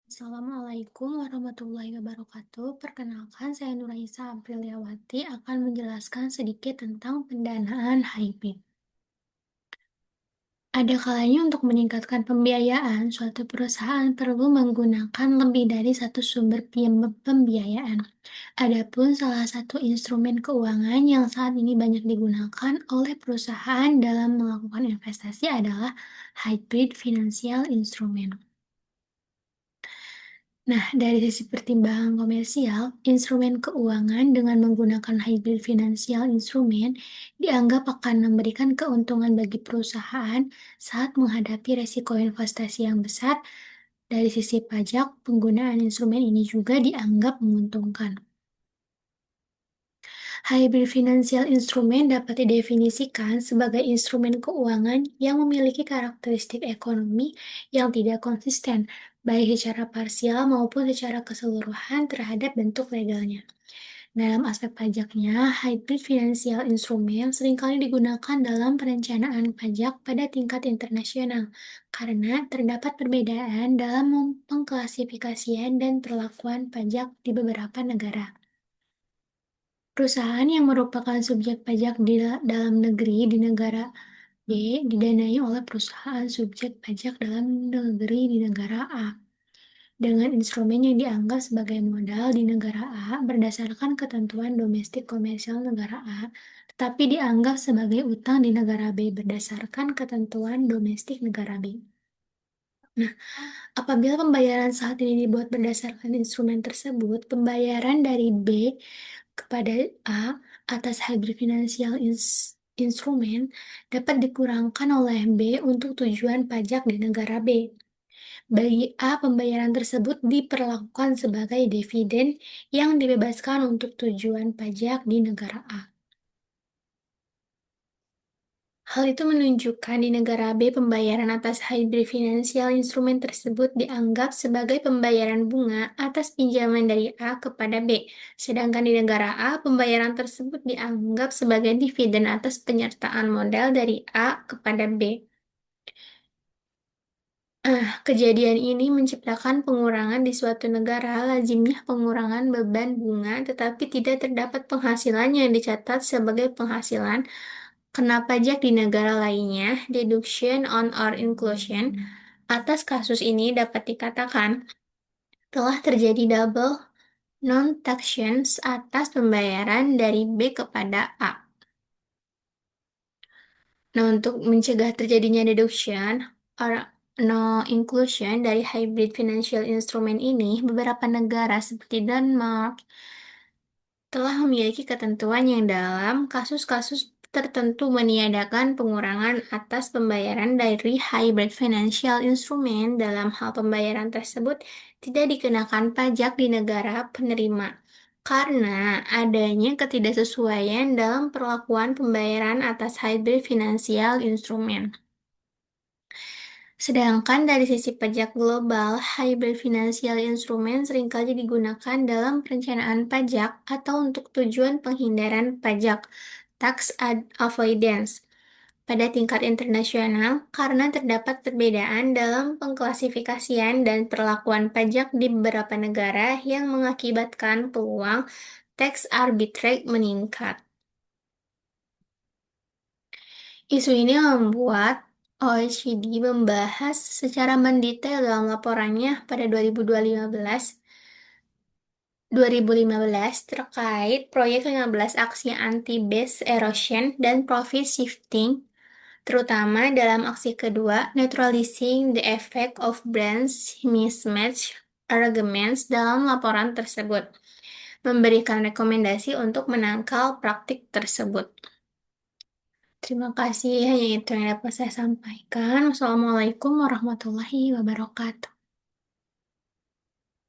Assalamualaikum warahmatullahi wabarakatuh. Perkenalkan, saya Nuraisa Apriliawati akan menjelaskan sedikit tentang pendanaan hybrid. Ada kalanya untuk meningkatkan pembiayaan, suatu perusahaan perlu menggunakan lebih dari satu sumber pembiayaan. Adapun salah satu instrumen keuangan yang saat ini banyak digunakan oleh perusahaan dalam melakukan investasi adalah hybrid financial instrument. Nah, dari sisi pertimbangan komersial, instrumen keuangan dengan menggunakan hybrid financial instrument dianggap akan memberikan keuntungan bagi perusahaan saat menghadapi resiko investasi yang besar. Dari sisi pajak, penggunaan instrumen ini juga dianggap menguntungkan. Hybrid financial instrument dapat didefinisikan sebagai instrumen keuangan yang memiliki karakteristik ekonomi yang tidak konsisten, baik secara parsial maupun secara keseluruhan terhadap bentuk legalnya. Dalam aspek pajaknya, hybrid financial instrument seringkali digunakan dalam perencanaan pajak pada tingkat internasional karena terdapat perbedaan dalam pengklasifikasian dan perlakuan pajak di beberapa negara. Perusahaan yang merupakan subjek pajak di dalam negeri di negara B didanai oleh perusahaan subjek pajak dalam negeri di negara A dengan instrumen yang dianggap sebagai modal di negara A berdasarkan ketentuan domestik komersial negara A, tetapi dianggap sebagai utang di negara B berdasarkan ketentuan domestik negara B. Nah, apabila pembayaran saat ini dibuat berdasarkan instrumen tersebut, pembayaran dari B kepada A atas hybrid financial instrumen dapat dikurangkan oleh B untuk tujuan pajak di negara B. Bagi A, pembayaran tersebut diperlakukan sebagai dividen yang dibebaskan untuk tujuan pajak di negara A. Hal itu menunjukkan di negara B pembayaran atas hybrid financial instrumen tersebut dianggap sebagai pembayaran bunga atas pinjaman dari A kepada B, sedangkan di negara A pembayaran tersebut dianggap sebagai dividen atas penyertaan modal dari A kepada B. Kejadian ini menciptakan pengurangan di suatu negara, lazimnya pengurangan beban bunga, tetapi tidak terdapat penghasilan yang dicatat sebagai penghasilan kena pajak di negara lainnya, deduction on or inclusion. Atas kasus ini dapat dikatakan telah terjadi double non-taxations atas pembayaran dari B kepada A. Nah, untuk mencegah terjadinya deduction or no inclusion dari hybrid financial instrument ini, beberapa negara seperti Denmark telah memiliki ketentuan yang dalam kasus-kasus tertentu meniadakan pengurangan atas pembayaran dari hybrid financial instrument. Dalam hal pembayaran tersebut tidak dikenakan pajak di negara penerima karena adanya ketidaksesuaian dalam perlakuan pembayaran atas hybrid financial instrument. Sedangkan dari sisi pajak global, hybrid financial instrument seringkali digunakan dalam perencanaan pajak atau untuk tujuan penghindaran pajak, tax avoidance, pada tingkat internasional karena terdapat perbedaan dalam pengklasifikasian dan perlakuan pajak di beberapa negara yang mengakibatkan peluang tax arbitrage meningkat. Isu ini membuat OECD membahas secara mendetail dalam laporannya pada 2015 terkait proyek 15 aksi anti-base erosion dan profit shifting, terutama dalam aksi kedua, neutralizing the effect of branch mismatch arguments dalam laporan tersebut, memberikan rekomendasi untuk menangkal praktik tersebut. Terima kasih, hanya itu yang dapat saya sampaikan. Wassalamualaikum warahmatullahi wabarakatuh.